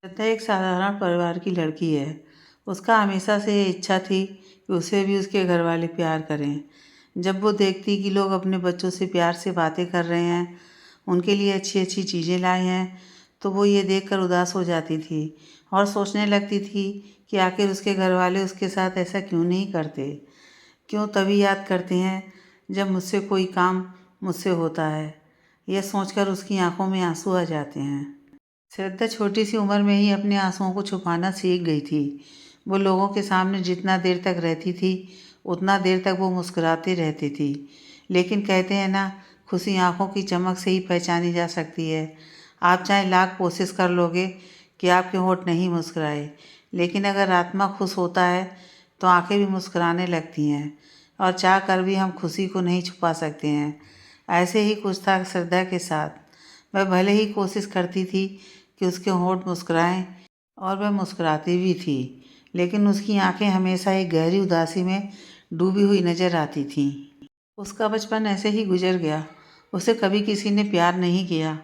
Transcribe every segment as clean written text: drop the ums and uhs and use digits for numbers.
श्रद्धा एक साधारण परिवार की लड़की है। उसका हमेशा से ये इच्छा थी कि उसे भी उसके घर वाले प्यार करें। जब वो देखती कि लोग अपने बच्चों से प्यार से बातें कर रहे हैं, उनके लिए अच्छी अच्छी चीज़ें लाए हैं, तो वो ये देखकर उदास हो जाती थी और सोचने लगती थी कि आखिर उसके घर वाले उसके साथ ऐसा क्यों नहीं करते। क्यों तभी याद करते हैं जब मुझसे कोई काम मुझसे होता है। यह सोचकर उसकी आंखों में आंसू आ जाते हैं। श्रद्धा छोटी सी उम्र में ही अपने आंसुओं को छुपाना सीख गई थी। वो लोगों के सामने जितना देर तक रहती थी, उतना देर तक वो मुस्कुराती रहती थी। लेकिन कहते हैं ना, खुशी आंखों की चमक से ही पहचानी जा सकती है। आप चाहे लाख कोशिश कर लोगे कि आपके होंठ नहीं मुस्कुराए, लेकिन अगर आत्मा खुश होता है तो आंखें भी मुस्कुराने लगती हैं, और चाह कर भी हम खुशी को नहीं छुपा सकते हैं। ऐसे ही कुछ था श्रद्धा के साथ। वह भले ही कोशिश करती थी कि उसके होंठ मुस्कुराएं, और वह मुस्कुराती भी थी, लेकिन उसकी आंखें हमेशा एक गहरी उदासी में डूबी हुई नजर आती थीं। उसका बचपन ऐसे ही गुजर गया। उसे कभी किसी ने प्यार नहीं किया।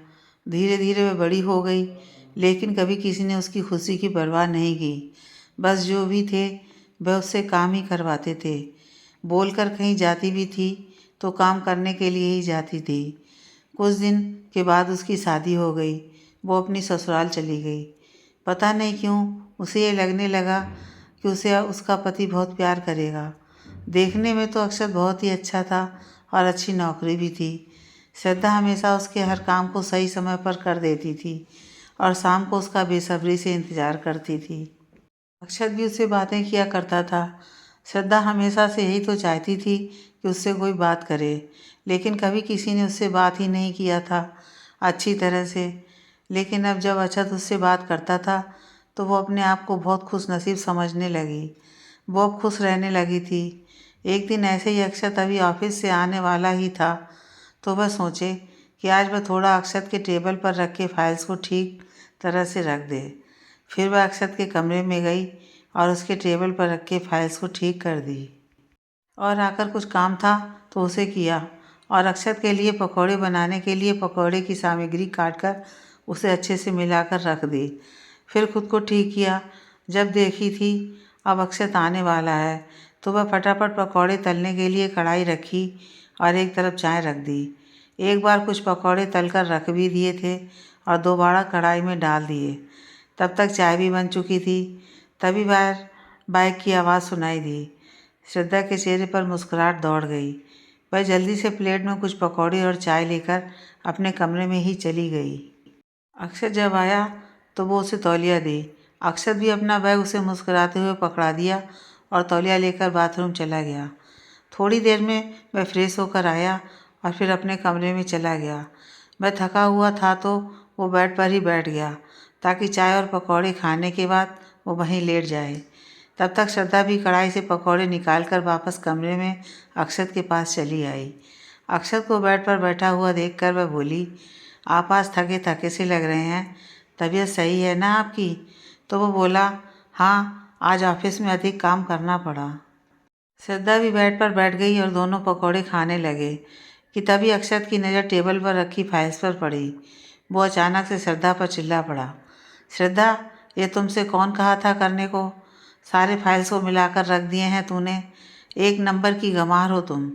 धीरे धीरे वह बड़ी हो गई, लेकिन कभी किसी ने उसकी खुशी की परवाह नहीं की। बस जो भी थे वह उससे काम ही करवाते थे। बोलकर कहीं जाती भी थी तो काम करने के लिए ही जाती थी। कुछ दिन के बाद उसकी शादी हो गई। वो अपनी ससुराल चली गई। पता नहीं क्यों उसे ये लगने लगा कि उसे उसका पति बहुत प्यार करेगा। देखने में तो अक्षत बहुत ही अच्छा था और अच्छी नौकरी भी थी। श्रद्धा हमेशा उसके हर काम को सही समय पर कर देती थी और शाम को उसका बेसब्री से इंतज़ार करती थी। अक्षत भी उससे बातें किया करता था। श्रद्धा हमेशा से यही तो चाहती थी कि उससे कोई बात करे, लेकिन कभी किसी ने उससे बात ही नहीं किया था अच्छी तरह से। लेकिन अब जब अक्षत उससे बात करता था तो वो अपने आप को बहुत खुश नसीब समझने लगी। वो अब खुश रहने लगी थी। एक दिन ऐसे ही अक्षत अभी ऑफिस से आने वाला ही था, तो वह सोचे कि आज वह थोड़ा अक्षत के टेबल पर रखे फाइल्स को ठीक तरह से रख दे। फिर वह अक्षत के कमरे में गई और उसके टेबल पर रखे फाइल्स को ठीक कर दी, और आकर कुछ काम था तो उसे किया, और अक्षत के लिए पकौड़े बनाने के लिए पकौड़े की सामग्री काटकर उसे अच्छे से मिलाकर रख दी। फिर खुद को ठीक किया। जब देखी थी अब अक्षत आने वाला है, तो वह फटाफट पकौड़े तलने के लिए कढ़ाई रखी और एक तरफ चाय रख दी। एक बार कुछ पकौड़े तलकर रख भी दिए थे और दोबारा कढ़ाई में डाल दिए। तब तक चाय भी बन चुकी थी। तभी बाहर बाइक की आवाज़ सुनाई दी। श्रद्धा के चेहरे पर मुस्कुराहट दौड़ गई। वह जल्दी से प्लेट में कुछ पकौड़े और चाय लेकर अपने कमरे में ही चली गई। अक्षत जब आया तो वो उसे तौलिया दी। अक्षत भी अपना बैग उसे मुस्कुराते हुए पकड़ा दिया और तौलिया लेकर बाथरूम चला गया। थोड़ी देर में वह फ्रेश होकर आया और फिर अपने कमरे में चला गया। वह थका हुआ था तो वो बेड पर ही बैठ गया, ताकि चाय और पकौड़े खाने के बाद वो वहीं लेट जाए। तब तक श्रद्धा भी कढ़ाई से पकौड़े निकालकर वापस कमरे में अक्षत के पास चली आई। अक्षत को बेड पर बैठा हुआ देखकर वह बोली, आप आज थके थके से लग रहे हैं, तबीयत सही है ना आपकी? तो वो बोला, हाँ, आज ऑफिस में अधिक काम करना पड़ा। श्रद्धा भी बेड पर बैठ गई और दोनों पकौड़े खाने लगे कि तभी अक्षत की नज़र टेबल पर रखी फाइल्स पर पड़ी। वो अचानक से श्रद्धा पर चिल्ला पड़ा, श्रद्धा, ये तुमसे कौन कहा था करने को? सारे फाइल्स को मिलाकर रख दिए हैं तूने। एक नंबर की गंवार हो तुम।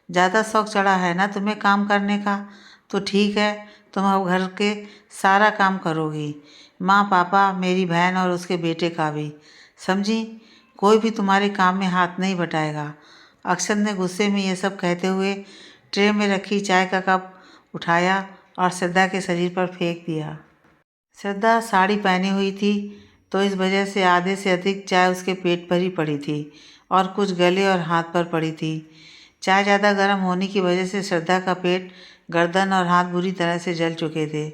ज़्यादा शौक चढ़ा है ना तुम्हें काम करने का? तो ठीक है, तुम अब घर के सारा काम करोगी, माँ पापा, मेरी बहन और उसके बेटे का भी, समझी? कोई भी तुम्हारे काम में हाथ नहीं बटाएगा। अक्षत ने गुस्से में ये सब कहते हुए ट्रे में रखी चाय का कप उठाया और श्रद्धा के शरीर पर फेंक दिया। श्रद्धा साड़ी पहनी हुई थी, तो इस वजह से आधे से अधिक चाय उसके पेट पर ही पड़ी थी और कुछ गले और हाथ पर पड़ी थी। चाय ज़्यादा गर्म होने की वजह से श्रद्धा का पेट, गर्दन और हाथ बुरी तरह से जल चुके थे।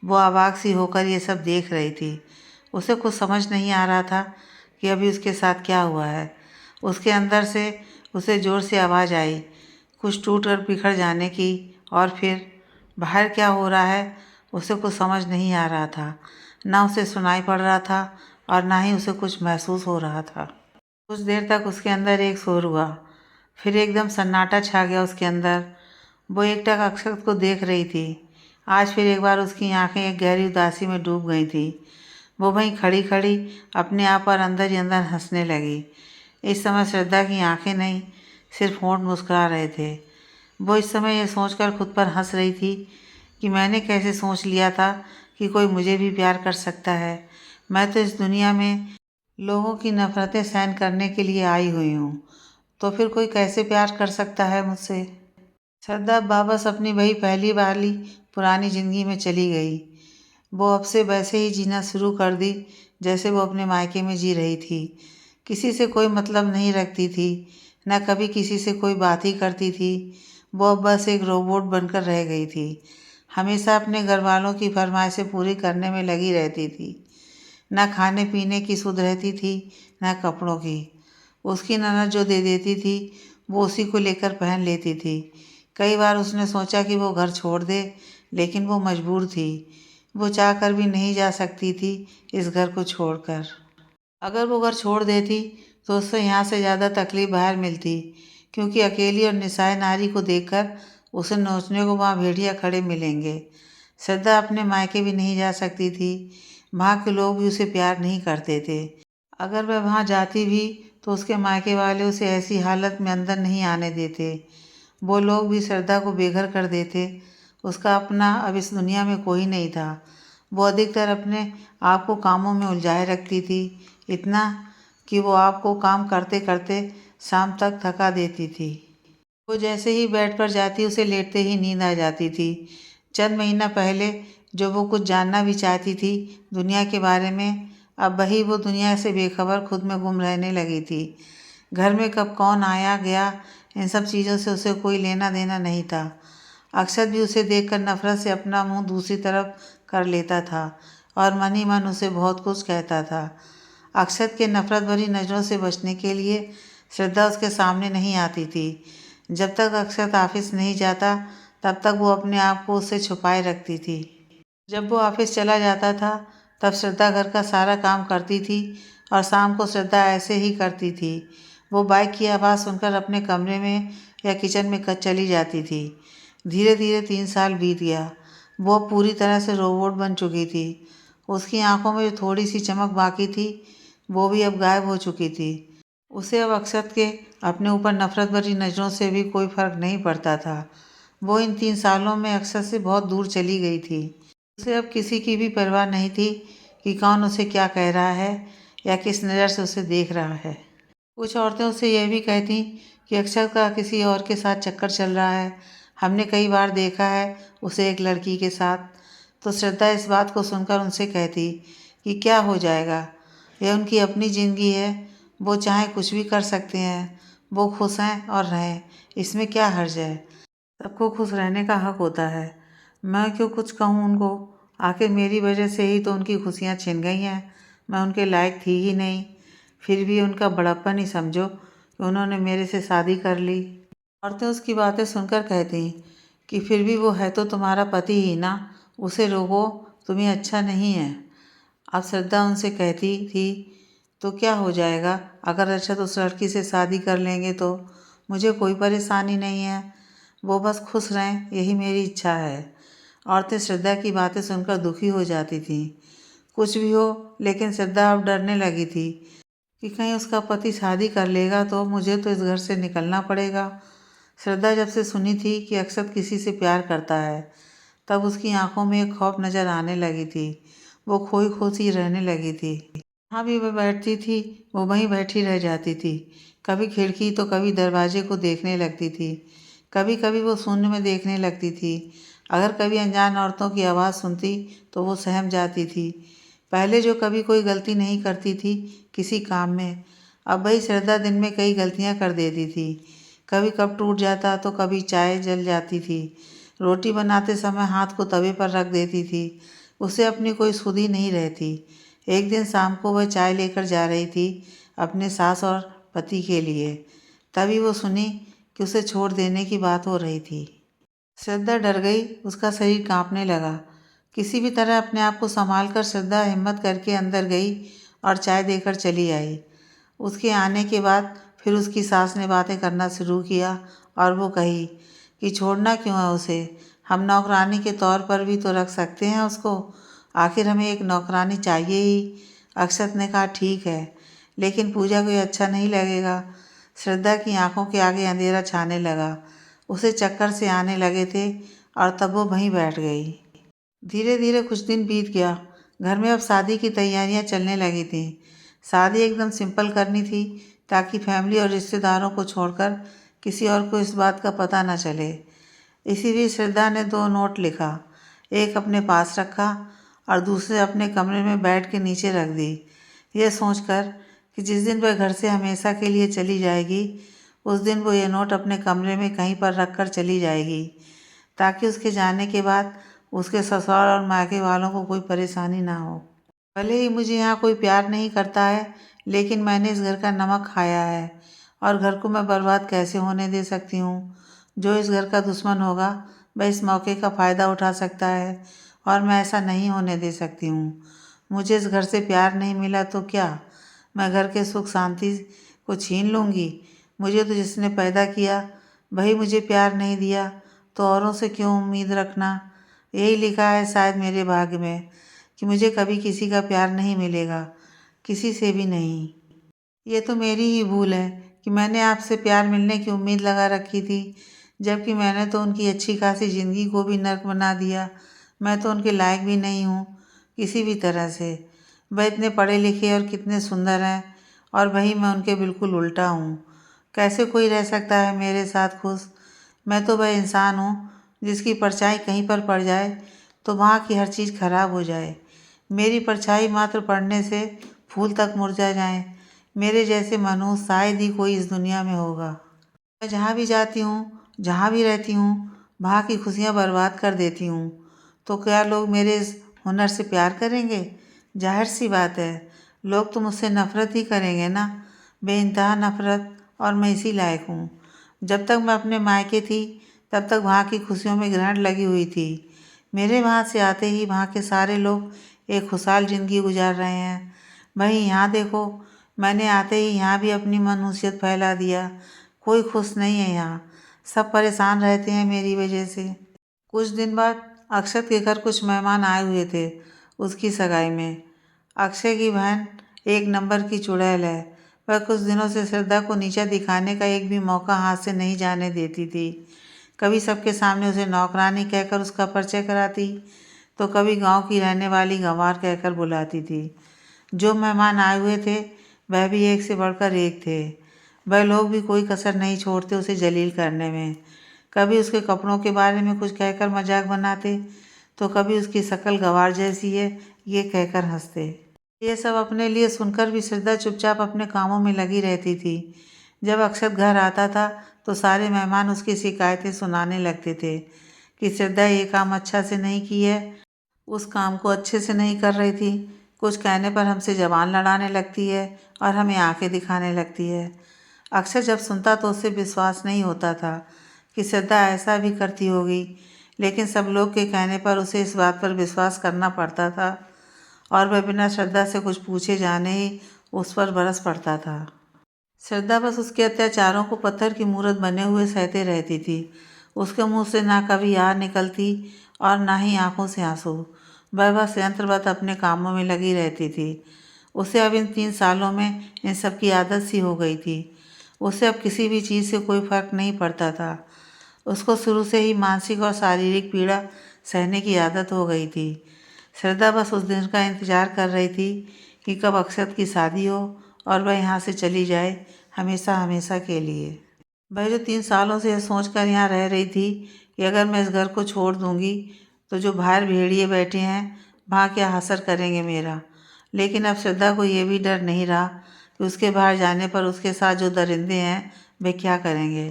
वो अवाक सी होकर ये सब देख रही थी। उसे कुछ समझ नहीं आ रहा था कि अभी उसके साथ क्या हुआ है। उसके अंदर से उसे ज़ोर से आवाज़ आई, कुछ टूट कर बिखर जाने की, और फिर बाहर क्या हो रहा है उसे कुछ समझ नहीं आ रहा था। ना उसे सुनाई पड़ रहा था और ना ही उसे कुछ महसूस हो रहा था। कुछ देर तक उसके अंदर एक शोर हुआ, फिर एकदम सन्नाटा छा गया उसके अंदर। वो एकटक अक्षत को देख रही थी। आज फिर एक बार उसकी आंखें एक गहरी उदासी में डूब गई थी। वो वहीं खड़ी खड़ी अपने आप पर अंदर ही अंदर हंसने लगी। इस समय श्रद्धा की आंखें नहीं, सिर्फ होंठ मुस्कुरा रहे थे। वो इस समय यह सोचकर खुद पर हंस रही थी कि मैंने कैसे सोच लिया था कि कोई मुझे भी प्यार कर सकता है। मैं तो इस दुनिया में लोगों की नफ़रतें सहन करने के लिए आई हुई हूँ, तो फिर कोई कैसे प्यार कर सकता है मुझसे। श्रद्धा वापस अपनी वही पहली वाली पुरानी ज़िंदगी में चली गई। वो अब से वैसे ही जीना शुरू कर दी जैसे वो अपने मायके में जी रही थी। किसी से कोई मतलब नहीं रखती थी, न कभी किसी से कोई बात ही करती थी। वो अब बस एक रोबोट बनकर रह गई थी। हमेशा अपने घर वालों की फरमाइशें पूरी करने में लगी रहती थी। न खाने पीने की सुध रहती थी, न कपड़ों की। उसकी ननद जो दे देती थी वो उसी को लेकर पहन लेती थी। कई बार उसने सोचा कि वो घर छोड़ दे, लेकिन वो मजबूर थी। वो चाह कर भी नहीं जा सकती थी इस घर को छोड़कर। अगर वो घर छोड़ देती तो उससे यहाँ से ज़्यादा तकलीफ बाहर मिलती, क्योंकि अकेली और निस्सहाय नारी को देखकर उसे नोचने को वहाँ भेड़िया खड़े मिलेंगे। श्रद्धा अपने मायके भी नहीं जा सकती थी। वहाँ के लोग भी उसे प्यार नहीं करते थे। अगर वह वहाँ जाती भी तो उसके मायके वाले उसे ऐसी हालत में अंदर नहीं आने देते। वो लोग भी श्रद्धा को बेघर कर देते। उसका अपना अब इस दुनिया में कोई नहीं था। वो अधिकतर अपने आप को कामों में उलझाए रखती थी, इतना कि वो आपको काम करते करते शाम तक थका देती थी। वो जैसे ही बेड पर जाती उसे लेटते ही नींद आ जाती थी। चंद महीना पहले जो वो कुछ जानना भी चाहती थी दुनिया के बारे में, अब वही वो दुनिया से बेखबर खुद में गुम रहने लगी थी। घर में कब कौन आया गया, इन सब चीज़ों से उसे कोई लेना देना नहीं था। अक्षत भी उसे देखकर नफरत से अपना मुंह दूसरी तरफ कर लेता था और मन ही मन उसे बहुत कुछ कहता था। अक्षत के नफरत भरी नज़रों से बचने के लिए श्रद्धा उसके सामने नहीं आती थी। जब तक अक्षत ऑफिस नहीं जाता तब तक वो अपने आप को उससे छुपाए रखती थी। जब वो ऑफिस चला जाता था तब श्रद्धा घर का सारा काम करती थी और शाम को श्रद्धा ऐसे ही करती थी। वो बाइक की आवाज़ सुनकर अपने कमरे में या किचन में चली जाती थी। धीरे धीरे 3 साल बीत गया। वो पूरी तरह से रोबोट बन चुकी थी। उसकी आंखों में जो थोड़ी सी चमक बाकी थी वो भी अब गायब हो चुकी थी। उसे अब अक्षत के अपने ऊपर नफरत भरी नज़रों से भी कोई फर्क नहीं पड़ता था। वो इन 3 सालों में अक्षत से बहुत दूर चली गई थी। उसे अब किसी की भी परवाह नहीं थी कि कौन उसे क्या कह रहा है या किस नज़र से उसे देख रहा है। कुछ औरतें उससे यह भी कहती कि अक्षत का किसी और के साथ चक्कर चल रहा है, हमने कई बार देखा है उसे एक लड़की के साथ। तो श्रद्धा इस बात को सुनकर उनसे कहती कि क्या हो जाएगा, यह उनकी अपनी ज़िंदगी है, वो चाहे कुछ भी कर सकते हैं, वो खुश हैं और रहें, इसमें क्या हर्ज है। सबको खुश रहने का हक होता है। मैं क्यों कुछ कहूँ उनको, आखिर मेरी वजह से ही तो उनकी खुशियाँ छिन गई हैं। मैं उनके लायक थी ही नहीं, फिर भी उनका बड़प्पन ही समझो कि उन्होंने मेरे से शादी कर ली। औरतें उसकी बातें सुनकर कहती कि फिर भी वो है तो तुम्हारा पति ही ना, उसे रोको, तुम्हें अच्छा नहीं है। अब श्रद्धा उनसे कहती थी तो क्या हो जाएगा, अगर अर्शद उस लड़की से शादी कर लेंगे तो मुझे कोई परेशानी नहीं है, वो बस खुश रहें, यही मेरी इच्छा है। औरतें श्रद्धा की बातें सुनकर दुखी हो जाती थीं। कुछ भी हो, लेकिन श्रद्धा अब डरने लगी थी कि कहीं उसका पति शादी कर लेगा तो मुझे तो इस घर से निकलना पड़ेगा। श्रद्धा जब से सुनी थी कि अक्षत किसी से प्यार करता है तब उसकी आंखों में एक खौफ नज़र आने लगी थी। वो खोई खोई रहने लगी थी। जहाँ भी वह बैठती थी वो वहीं बैठी रह जाती थी। कभी खिड़की तो कभी दरवाजे को देखने लगती थी। कभी कभी वो शून्य में देखने लगती थी। अगर कभी अनजान औरतों की आवाज़ सुनती तो वो सहम जाती थी। पहले जो कभी कोई गलती नहीं करती थी किसी काम में, अब वही श्रद्धा दिन में कई गलतियाँ कर देती थी। कभी कप टूट जाता तो कभी चाय जल जाती थी। रोटी बनाते समय हाथ को तवे पर रख देती थी। उसे अपनी कोई सुध ही नहीं रहती। एक दिन शाम को वह चाय लेकर जा रही थी अपने सास और पति के लिए। तभी वो सुनी कि उसे छोड़ देने की बात हो रही थी। श्रद्धा डर गई, उसका शरीर कांपने लगा। किसी भी तरह अपने आप को संभाल कर श्रद्धा हिम्मत करके अंदर गई और चाय देकर चली आई। उसके आने के बाद फिर उसकी सास ने बातें करना शुरू किया और वो कही कि छोड़ना क्यों है उसे, हम नौकरानी के तौर पर भी तो रख सकते हैं उसको। आखिर हमें एक नौकरानी चाहिए ही। अक्षत ने कहा, ठीक है, लेकिन पूजा को ये अच्छा नहीं लगेगा। श्रद्धा की आंखों के आगे अंधेरा छाने लगा। उसे चक्कर से आने लगे थे और तब वो वहीं बैठ गई। धीरे धीरे कुछ दिन बीत गया। घर में अब शादी की तैयारियां चलने लगी थीं। शादी एकदम सिंपल करनी थी ताकि फैमिली और रिश्तेदारों को छोड़कर किसी और को इस बात का पता न चले। इसीलिए श्रद्धा ने 2 नोट लिखा, एक अपने पास रखा और दूसरे अपने कमरे में बेड के नीचे रख दी, यह सोचकर कि जिस दिन वह घर से हमेशा के लिए चली जाएगी उस दिन वो ये नोट अपने कमरे में कहीं पर रख कर चली जाएगी, ताकि उसके जाने के बाद उसके ससुराल और मायके वालों को कोई परेशानी ना हो। भले ही मुझे यहाँ कोई प्यार नहीं करता है, लेकिन मैंने इस घर का नमक खाया है और घर को मैं बर्बाद कैसे होने दे सकती हूँ। जो इस घर का दुश्मन होगा वह इस मौके का फ़ायदा उठा सकता है और मैं ऐसा नहीं होने दे सकती हूँ। मुझे इस घर से प्यार नहीं मिला तो क्या मैं घर के सुख शांति को छीन लूँगी? मुझे तो जिसने पैदा किया वही मुझे प्यार नहीं दिया, तो औरों से क्यों उम्मीद रखना। यही लिखा है शायद मेरे भाग्य में कि मुझे कभी किसी का प्यार नहीं मिलेगा, किसी से भी नहीं। ये तो मेरी ही भूल है कि मैंने आपसे प्यार मिलने की उम्मीद लगा रखी थी, जबकि मैंने तो उनकी अच्छी खासी ज़िंदगी को भी नर्क बना दिया। मैं तो उनके लायक भी नहीं हूँ किसी भी तरह से। वह इतने पढ़े लिखे और कितने सुंदर हैं और वहीं मैं उनके बिल्कुल उल्टा हूँ। कैसे कोई रह सकता है मेरे साथ खुश? मैं तो वह इंसान हूँ जिसकी परछाई कहीं पर पड़ जाए तो वहाँ की हर चीज़ खराब हो जाए। मेरी परछाई मात्र पड़ने से फूल तक मुरझा जाएं। मेरे जैसे मनुष्य शायद ही कोई इस दुनिया में होगा। मैं जहाँ भी जाती हूँ, जहाँ भी रहती हूँ, वहाँ की खुशियाँ बर्बाद कर देती हूँ। तो क्या लोग मेरे इस हुनर से प्यार करेंगे? जाहिर सी बात है, लोग तो मुझसे नफ़रत ही करेंगे ना, बेइंतहा नफ़रत। और मैं इसी लायक हूँ। जब तक मैं अपने मायके थी तब तक वहाँ की खुशियों में ग्रहण लगी हुई थी। मेरे वहाँ से आते ही वहाँ के सारे लोग एक खुशहाल ज़िंदगी गुजार रहे हैं। वहीं यहाँ देखो, मैंने आते ही यहाँ भी अपनी मनहूसियत फैला दिया। कोई खुश नहीं है यहाँ, सब परेशान रहते हैं मेरी वजह से। कुछ दिन बाद अक्षत के घर कुछ मेहमान आए हुए थे उसकी सगाई में। अक्षय की बहन एक नंबर की चुड़ैल है। वह कुछ दिनों से श्रद्धा को नीचा दिखाने का एक भी मौका हाथ से नहीं जाने देती थी। कभी सबके सामने उसे नौकरानी कहकर उसका परिचय कराती, तो कभी गांव की रहने वाली गंवार कहकर बुलाती थी। जो मेहमान आए हुए थे वह भी एक से बढ़कर एक थे। वह लोग भी कोई कसर नहीं छोड़ते उसे जलील करने में। कभी उसके कपड़ों के बारे में कुछ कहकर मजाक बनाते, तो कभी उसकी शक्ल गंवार जैसी है ये कहकर हंसते। ये सब अपने लिए सुनकर भी श्रद्धा चुपचाप अपने कामों में लगी रहती थी। जब अक्षत घर आता था तो सारे मेहमान उसकी शिकायतें सुनाने लगते थे कि श्रद्धा ये काम अच्छा से नहीं की है, उस काम को अच्छे से नहीं कर रही थी, कुछ कहने पर हमसे ज़बान लड़ाने लगती है और हमें आंखें दिखाने लगती है। अक्षय जब सुनता तो उसे विश्वास नहीं होता था कि श्रद्धा ऐसा भी करती होगी, लेकिन सब लोग के कहने पर उसे इस बात पर विश्वास करना पड़ता था और वह बिना श्रद्धा से कुछ पूछे जाने ही उस पर बरस पड़ता था। श्रद्धा बस उसके अत्याचारों को पत्थर की मूरत बने हुए सहते रहती थी। उसके मुंह से ना कभी आह निकलती और ना ही आंखों से आंसू। वह बस यंत्रवत अपने कामों में लगी रहती थी। उसे अब इन 3 सालों में इन सब की आदत सी हो गई थी। उसे अब किसी भी चीज़ से कोई फर्क नहीं पड़ता था। उसको शुरू से ही मानसिक और शारीरिक पीड़ा सहने की आदत हो गई थी। श्रद्धा बस उस दिन का इंतज़ार कर रही थी कि कब अक्षत की शादी हो और वह यहाँ से चली जाए, हमेशा हमेशा के लिए। वह जो 3 सालों से यह सोच कर यहाँ रह रही थी कि अगर मैं इस घर को छोड़ दूँगी तो जो बाहर भेड़िए बैठे हैं वहाँ क्या असर करेंगे मेरा। लेकिन अब श्रद्धा को ये भी डर नहीं रहा कि उसके बाहर जाने पर उसके साथ जो दरिंदे हैं वे क्या करेंगे।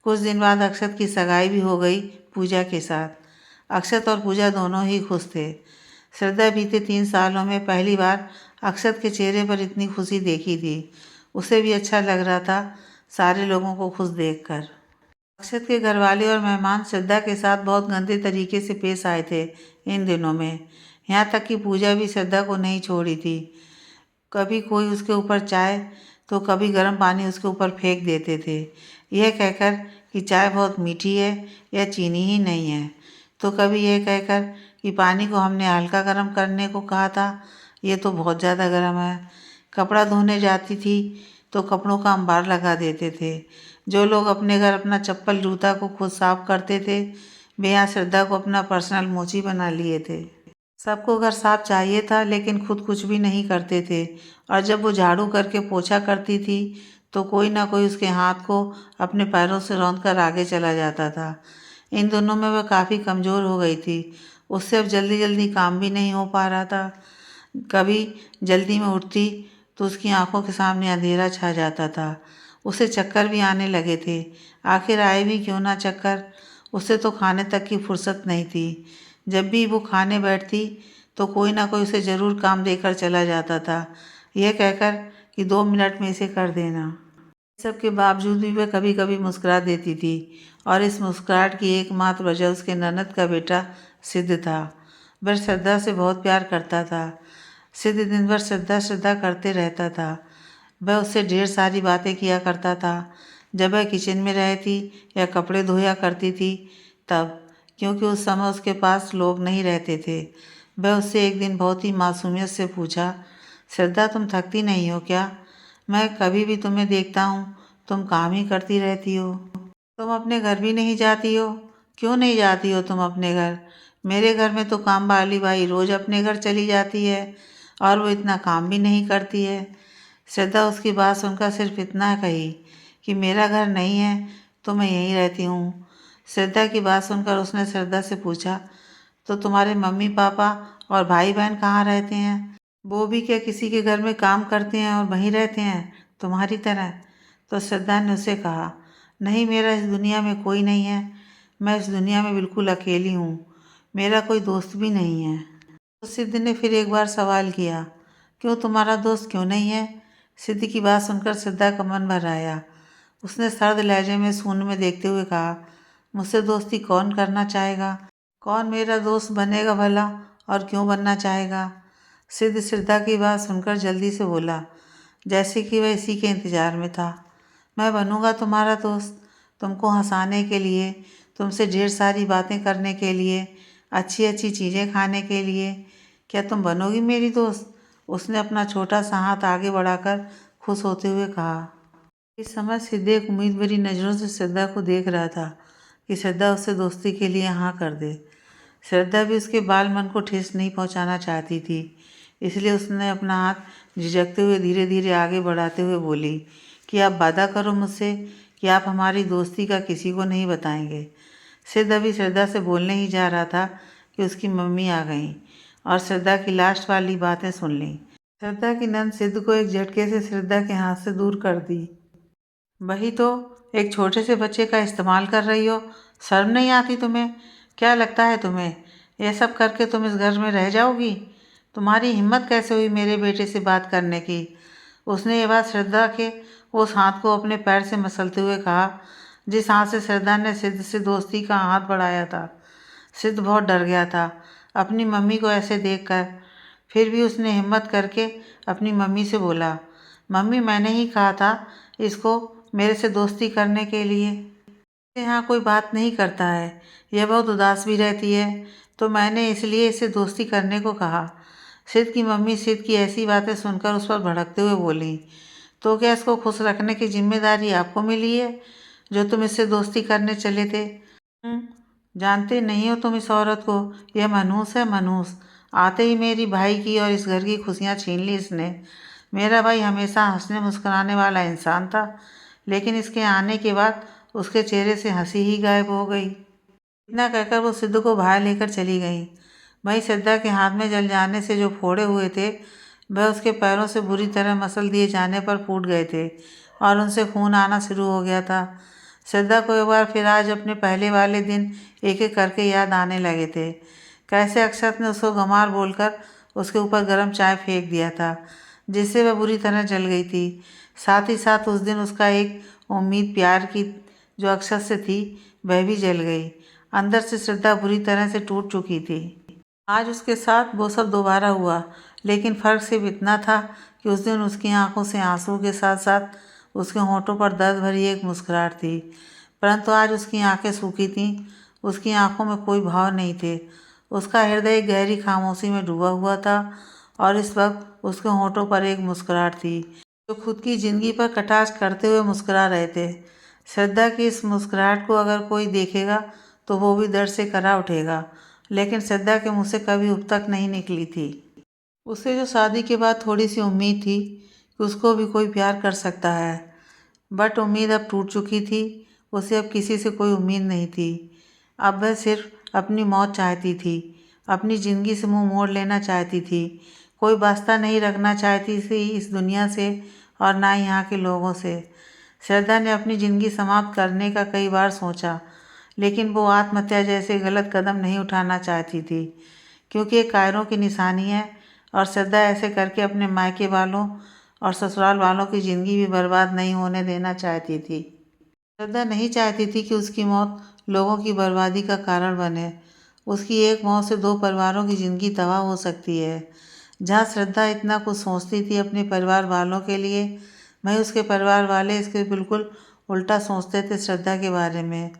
कुछ दिन बाद अक्षत की सगाई भी हो गई पूजा के साथ। अक्षत और पूजा दोनों ही खुश थे। श्रद्धा बीते 3 सालों में पहली बार अक्षत के चेहरे पर इतनी खुशी देखी थी। उसे भी अच्छा लग रहा था सारे लोगों को खुश देखकर। अक्षत के घरवाले और मेहमान श्रद्धा के साथ बहुत गंदे तरीके से पेश आए थे इन दिनों में। यहाँ तक कि पूजा भी श्रद्धा को नहीं छोड़ी थी। कभी कोई उसके ऊपर चाय तो कभी गर्म पानी उसके ऊपर फेंक देते थे, यह कहकर कि चाय बहुत मीठी है या चीनी ही नहीं है। तो कभी यह कहकर कि पानी को हमने हल्का गर्म करने को कहा था, ये तो बहुत ज़्यादा गर्म है। कपड़ा धोने जाती थी तो कपड़ों का अंबार लगा देते थे। जो लोग अपने घर अपना चप्पल जूता को खुद साफ करते थे, वे यहाँ श्रद्धा को अपना पर्सनल मोची बना लिए थे। सबको घर साफ चाहिए था, लेकिन खुद कुछ भी नहीं करते थे। और जब वो झाड़ू करके पोछा करती थी तो कोई ना कोई उसके हाथ को अपने पैरों से रौंद कर आगे चला जाता था। इन दोनों में वह काफ़ी कमज़ोर हो गई थी। उससे अब जल्दी जल्दी काम भी नहीं हो पा रहा था। कभी जल्दी में उठती तो उसकी आंखों के सामने अंधेरा छा जाता था। उसे चक्कर भी आने लगे थे। आखिर आए भी क्यों ना चक्कर, उसे तो खाने तक की फुर्सत नहीं थी। जब भी वो खाने बैठती तो कोई ना कोई उसे ज़रूर काम देकर चला जाता था, यह कहकर कि 2 मिनट में इसे कर देना। सबके बावजूद भी वह कभी कभी मुस्कुरा देती थी, और इस मुस्कुराहट की एकमात्र वजह उसके ननद का बेटा सिद्ध था। वह श्रद्धा से बहुत प्यार करता था। सिद्ध दिन भर श्रद्धा श्रद्धा करते रहता था। वह उससे ढेर सारी बातें किया करता था। जब वह किचन में रहती या कपड़े धोया करती थी तब, क्योंकि उस समय उसके पास लोग नहीं रहते थे। वह उससे एक दिन बहुत ही मासूमियत से पूछा, श्रद्धा तुम थकती नहीं हो क्या? मैं कभी भी तुम्हें देखता हूँ तुम काम ही करती रहती हो। तुम अपने घर भी नहीं जाती हो? क्यों नहीं जाती हो तुम अपने घर? मेरे घर में तो काम वाली बाई रोज़ अपने घर चली जाती है और वो इतना काम भी नहीं करती है। श्रद्धा उसकी बात सुनकर सिर्फ इतना कही कि मेरा घर नहीं है तो मैं यहीं रहती हूँ। श्रद्धा की बात सुनकर उसने श्रद्धा से पूछा, तो तुम्हारे मम्मी पापा और भाई बहन कहाँ रहते हैं? वो भी क्या किसी के घर में काम करते हैं और वहीं रहते हैं तुम्हारी तरह? तो श्रद्धा ने उसे कहा, नहीं, मेरा इस दुनिया में कोई नहीं है। मैं इस दुनिया में बिल्कुल अकेली हूँ। मेरा कोई दोस्त भी नहीं है। तो सिद्ध ने फिर एक बार सवाल किया, क्यों, तुम्हारा दोस्त क्यों नहीं है? सिद्ध की बात सुनकर श्रद्धा का मन भर आया। उसने सर्द लहजे में शून्य में देखते हुए कहा, मुझसे दोस्ती कौन करना चाहेगा? कौन मेरा दोस्त बनेगा भला, और क्यों बनना चाहेगा? सिद्ध श्रद्धा की बात सुनकर जल्दी से बोला, जैसे कि वह इसी के इंतज़ार में था। मैं बनूंगा तुम्हारा दोस्त, तुमको हंसाने के लिए, तुमसे ढेर सारी बातें करने के लिए, अच्छी अच्छी चीज़ें खाने के लिए। क्या तुम बनोगी मेरी दोस्त? उसने अपना छोटा सा हाथ आगे बढ़ाकर खुश होते हुए कहा। इस समय सिद्ध एक उम्मीद भरी नज़रों से श्रद्धा को देख रहा था कि श्रद्धा उससे दोस्ती के लिए हाँ कर दे। श्रद्धा भी उसके बाल मन को ठेस नहीं पहुंचाना चाहती थी, इसलिए उसने अपना हाथ झिझकते हुए धीरे धीरे आगे बढ़ाते हुए बोली कि आप वादा करो मुझसे कि आप हमारी दोस्ती का किसी को नहीं बताएंगे। सिद्ध अभी श्रद्धा से बोलने ही जा रहा था कि उसकी मम्मी आ गईं और श्रद्धा की लास्ट वाली बातें सुन लीं। श्रद्धा की नंद सिद्ध को एक झटके से श्रद्धा के हाथ से दूर कर दी। वही तो, एक छोटे से बच्चे का इस्तेमाल कर रही हो। शर्म नहीं आती तुम्हें? क्या लगता है तुम्हें यह सब करके तुम इस घर में रह जाओगी? तुम्हारी हिम्मत कैसे हुई मेरे बेटे से बात करने की? उसने ये बात श्रद्धा के उस हाथ को अपने पैर से मसलते हुए कहा जिस हाथ से श्रद्धा ने सिद्ध से दोस्ती का हाथ बढ़ाया था। सिद्ध बहुत डर गया था अपनी मम्मी को ऐसे देखकर। फिर भी उसने हिम्मत करके अपनी मम्मी से बोला, मम्मी, मैंने ही कहा था इसको मेरे से दोस्ती करने के लिए। यहाँ कोई बात नहीं करता है, यह बहुत उदास भी रहती है, तो मैंने इसलिए इसे दोस्ती करने को कहा। सिद्ध की मम्मी सिद्ध की ऐसी बातें सुनकर उस पर भड़कते हुए बोली, तो क्या इसको खुश रखने की जिम्मेदारी आपको मिली है जो तुम इससे दोस्ती करने चले थे? जानते नहीं हो तुम इस औरत को? यह मनहूस है, मनहूस। आते ही मेरी भाई की और इस घर की खुशियाँ छीन ली इसने। मेरा भाई हमेशा हंसने मुस्कुराने वाला इंसान था, लेकिन इसके आने के बाद उसके चेहरे से हंसी ही गायब हो गई। इतना कहकर वो सिद्ध को बाहर लेकर चली गई। वहीं श्रद्धा के हाथ में जल जाने से जो फोड़े हुए थे वह उसके पैरों से बुरी तरह मसल दिए जाने पर फूट गए थे और उनसे खून आना शुरू हो गया था। श्रद्धा को एक बार फिर आज अपने पहले वाले दिन एक एक करके याद आने लगे थे। कैसे अक्षत ने उसको गंवार बोलकर उसके ऊपर गर्म चाय फेंक दिया था, जिससे वह बुरी तरह जल गई थी। साथ ही साथ उस दिन उसका एक उम्मीद प्यार की जो अक्षत से थी वह भी जल गई। अंदर से श्रद्धा बुरी तरह से टूट चुकी थी। आज उसके साथ वो सब दोबारा हुआ, लेकिन फ़र्क सिर्फ इतना था कि उस दिन उसकी आंखों से आंसू के साथ साथ उसके होंठों पर दर्द भरी एक मुस्कुराहट थी। परंतु आज उसकी आंखें सूखी थीं, उसकी आंखों में कोई भाव नहीं थे। उसका हृदय एक गहरी खामोशी में डूबा हुआ था और इस वक्त उसके होठों पर एक मुस्कुराहट थी, जो खुद की जिंदगी पर कटाक्ष करते हुए मुस्कुरा रहे थे। श्रद्धा की इस मुस्कुराहट को अगर कोई देखेगा तो वो भी दर्द से करा उठेगा, लेकिन श्रद्धा के मुँह से कभी उपतक नहीं निकली थी। उसे जो शादी के बाद थोड़ी सी उम्मीद थी कि उसको भी कोई प्यार कर सकता है, बट उम्मीद अब टूट चुकी थी। उसे अब किसी से कोई उम्मीद नहीं थी। अब वह सिर्फ अपनी मौत चाहती थी, अपनी ज़िंदगी से मुंह मोड़ लेना चाहती थी। कोई वास्ता नहीं रखना चाहती थी इस दुनिया से और ना ही यहाँ के लोगों से। श्रद्धा ने अपनी ज़िंदगी समाप्त करने का कई बार सोचा, लेकिन वो आत्महत्या जैसे गलत कदम नहीं उठाना चाहती थी, क्योंकि ये कायरों की निशानी है और श्रद्धा ऐसे करके अपने मायके वालों और ससुराल वालों की ज़िंदगी भी बर्बाद नहीं होने देना चाहती थी। श्रद्धा नहीं चाहती थी कि उसकी मौत लोगों की बर्बादी का कारण बने। उसकी एक मौत से 2 परिवारों की ज़िंदगी तबाह हो सकती है। जहाँ श्रद्धा इतना कुछ सोचती थी अपने परिवार वालों के लिए, वहीं उसके परिवार वाले इसके बिल्कुल उल्टा सोचते थे श्रद्धा के बारे में।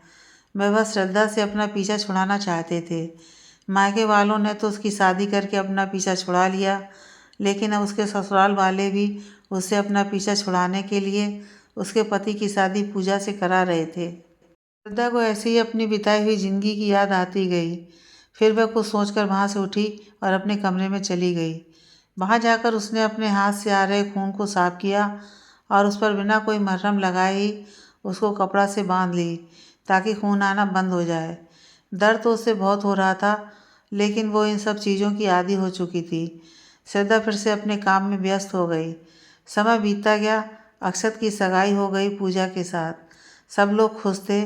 वह बस श्रद्धा से अपना पीछा छुड़ाना चाहते थे। मायके वालों ने तो उसकी शादी करके अपना पीछा छुड़ा लिया, लेकिन अब उसके ससुराल वाले भी उससे अपना पीछा छुड़ाने के लिए उसके पति की शादी पूजा से करा रहे थे। श्रद्धा को ऐसे ही अपनी बिताई हुई जिंदगी की याद आती गई। फिर वह कुछ सोचकर वहाँ से उठी और अपने कमरे में चली गई। वहाँ जाकर उसने अपने हाथ से आ रहे खून को साफ किया और उस पर बिना कोई मरहम लगाए ही उसको कपड़ा से बांध ली, ताकि खून आना बंद हो जाए। दर्द तो उससे बहुत हो रहा था, लेकिन वो इन सब चीज़ों की आदी हो चुकी थी। श्रद्धा फिर से अपने काम में व्यस्त हो गई। समय बीतता गया। अक्षत की सगाई हो गई पूजा के साथ। सब लोग खुश थे,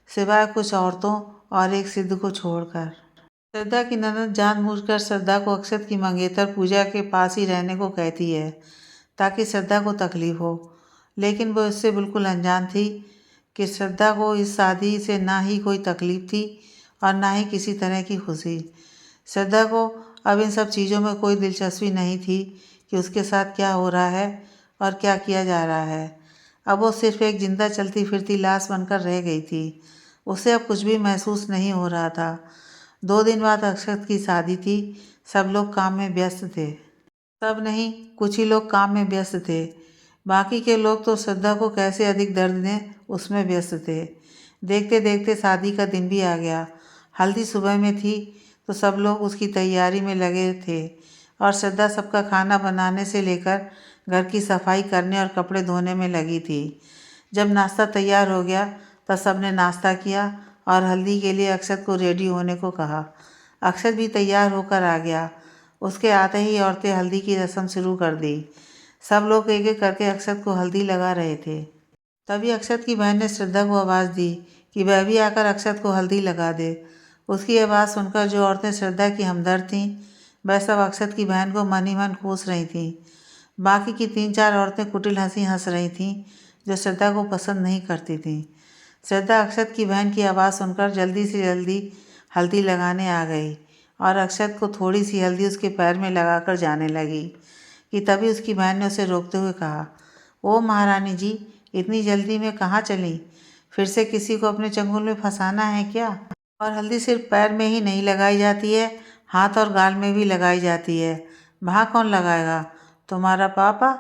सिवाय कुछ औरतों और एक सिद्ध को छोड़कर। श्रद्धा की ननद जानबूझकर श्रद्धा को अक्षत की मंगेतर पूजा के पास ही रहने को कहती है, ताकि श्रद्धा को तकलीफ हो, लेकिन वो इससे बिल्कुल अनजान थी कि श्रद्धा को इस शादी से ना ही कोई तकलीफ थी और ना ही किसी तरह की खुशी। श्रद्धा को अब इन सब चीज़ों में कोई दिलचस्पी नहीं थी कि उसके साथ क्या हो रहा है और क्या किया जा रहा है। अब वो सिर्फ एक जिंदा चलती फिरती लाश बनकर रह गई थी। उसे अब कुछ भी महसूस नहीं हो रहा था। 2 दिन बाद अक्षत की शादी थी। सब लोग काम में व्यस्त थे। सब नहीं, कुछ ही लोग काम में व्यस्त थे। बाकी के लोग तो श्रद्धा को कैसे अधिक दर्द दें उसमें व्यस्त थे। देखते देखते शादी का दिन भी आ गया। हल्दी सुबह में थी तो सब लोग उसकी तैयारी में लगे थे और श्रद्धा सबका खाना बनाने से लेकर घर की सफाई करने और कपड़े धोने में लगी थी। जब नाश्ता तैयार हो गया तब सबने नाश्ता किया और हल्दी के लिए अक्षत को रेडी होने को कहा। अक्षत भी तैयार होकर आ गया। उसके आते ही औरतें हल्दी की रस्म शुरू कर दी। सब लोग एक एक करके अक्षत को हल्दी लगा रहे थे। तभी अक्षत की बहन ने श्रद्धा को आवाज़ दी कि वह भी आकर अक्षत को हल्दी लगा दे। उसकी आवाज़ सुनकर जो औरतें श्रद्धा की हमदर्द थीं, वह सब अक्षत की बहन को मन ही मन कोस रही थीं। बाकी की 3-4 औरतें कुटिल हंसी हंस रही थीं, जो श्रद्धा को पसंद नहीं करती थीं। श्रद्धा अक्षत की बहन की आवाज़ सुनकर जल्दी से जल्दी हल्दी लगाने आ गई और अक्षत को थोड़ी सी हल्दी उसके पैर में लगाकर जाने लगी कि तभी उसकी बहन ने उसे रोकते हुए कहा, ओ महारानी जी, इतनी जल्दी में कहाँ चली? फिर से किसी को अपने चंगुल में फंसाना है क्या? और हल्दी सिर्फ पैर में ही नहीं लगाई जाती है, हाथ और गाल में भी लगाई जाती है। वहाँ कौन लगाएगा? तुम्हारा पापा?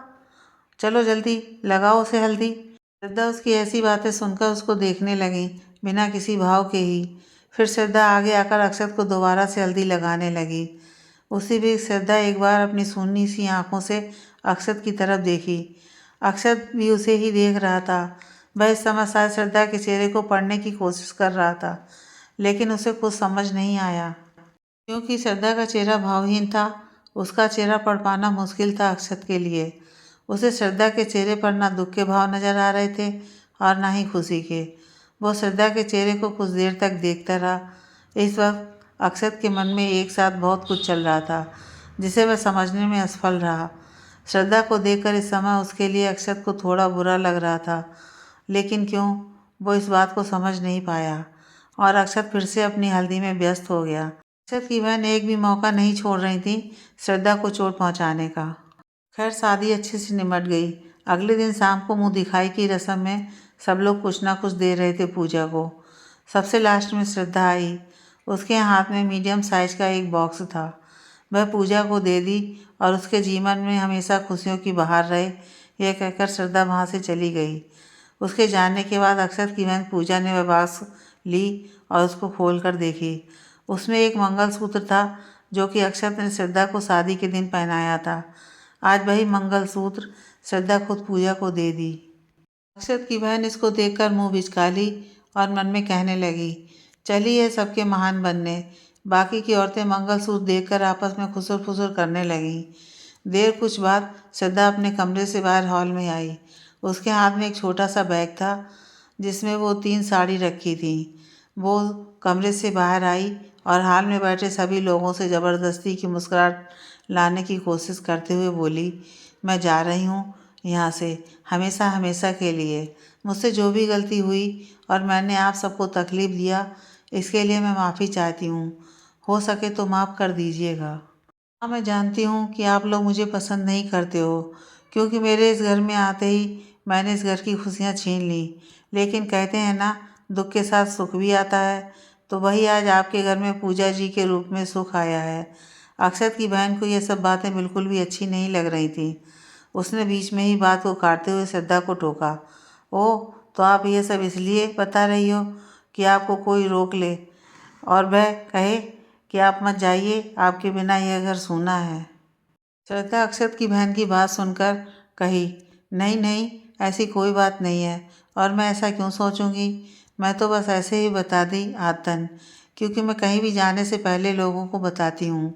चलो जल्दी लगाओ उसे हल्दी। श्रद्धा उसकी ऐसी बातें सुनकर उसको देखने लगी, बिना किसी भाव के ही। फिर श्रद्धा आगे आकर अक्षत को दोबारा से हल्दी लगाने लगी। उसी बीच श्रद्धा एक बार अपनी सूनी सी आंखों से अक्षत की तरफ देखी। अक्षत भी उसे ही देख रहा था। वह इस समय शायद श्रद्धा के चेहरे को पढ़ने की कोशिश कर रहा था, लेकिन उसे कुछ समझ नहीं आया, क्योंकि श्रद्धा का चेहरा भावहीन था। उसका चेहरा पढ़ पाना मुश्किल था अक्षत के लिए। उसे श्रद्धा के चेहरे पर ना दुख के भाव नजर आ रहे थे और ना ही खुशी के। वो श्रद्धा के चेहरे को कुछ देर तक देखता रहा। इस वक्त अक्षत के मन में एक साथ बहुत कुछ चल रहा था, जिसे वह समझने में असफल रहा। श्रद्धा को देखकर इस समय उसके लिए अक्षत को थोड़ा बुरा लग रहा था, लेकिन क्यों, वो इस बात को समझ नहीं पाया और अक्षत फिर से अपनी हल्दी में व्यस्त हो गया। अक्षत की बहन एक भी मौका नहीं छोड़ रही थी श्रद्धा को चोट पहुंचाने का। खैर, शादी अच्छे से निमट गई। अगले दिन शाम को मुंह दिखाई की रस्म में सब लोग कुछ ना कुछ दे रहे थे पूजा को। सबसे लास्ट में श्रद्धा आई। उसके हाथ में मीडियम साइज का एक बॉक्स था। वह पूजा को दे दी और उसके जीवन में हमेशा खुशियों की बहार रहे, यह कहकर श्रद्धा वहाँ से चली गई। उसके जाने के बाद अक्षत की बहन पूजा ने वह बॉक्स ली और उसको खोल कर देखी। उसमें एक मंगलसूत्र था जो कि अक्षत ने श्रद्धा को शादी के दिन पहनाया था। आज वही मंगलसूत्र श्रद्धा खुद पूजा को दे दी। अक्षत की बहन इसको देखकर मुंह बिचका ली और मन में कहने लगी, चलिए सबके महान बनने। बाकी की औरतें मंगलसूत्र देखकर आपस में खुसुर फुसुर करने लगीं। देर कुछ बाद श्रद्धा अपने कमरे से बाहर हॉल में आई। उसके हाथ में एक छोटा सा बैग था जिसमें वो 3 साड़ी रखी थी। वो कमरे से बाहर आई और हॉल में बैठे सभी लोगों से ज़बरदस्ती की मुस्कुराहट लाने की कोशिश करते हुए बोली, मैं जा रही हूँ यहाँ से हमेशा हमेशा के लिए। मुझसे जो भी गलती हुई और मैंने आप सबको तकलीफ़ दिया, इसके लिए मैं माफ़ी चाहती हूँ। हो सके तो माफ़ कर दीजिएगा। हाँ, मैं जानती हूँ कि आप लोग मुझे पसंद नहीं करते हो, क्योंकि मेरे इस घर में आते ही मैंने इस घर की खुशियाँ छीन ली। लेकिन कहते हैं ना, दुख के साथ सुख भी आता है, तो वही आज आपके घर में पूजा जी के रूप में सुख आया है। अक्षत की बहन को ये सब बातें बिल्कुल भी अच्छी नहीं लग रही थी। उसने बीच में ही बात को काटते हुए श्रद्धा को टोका, ओह, तो आप ये सब इसलिए बता रही हो कि आपको कोई रोक ले और वह कहे कि आप मत जाइए, आपके बिना यह घर सूना है। श्रद्धा अक्षत की बहन की बात सुनकर कही, नहीं नहीं, ऐसी कोई बात नहीं है और मैं ऐसा क्यों सोचूंगी। मैं तो बस ऐसे ही बता दी आदतन, क्योंकि मैं कहीं भी जाने से पहले लोगों को बताती हूँ।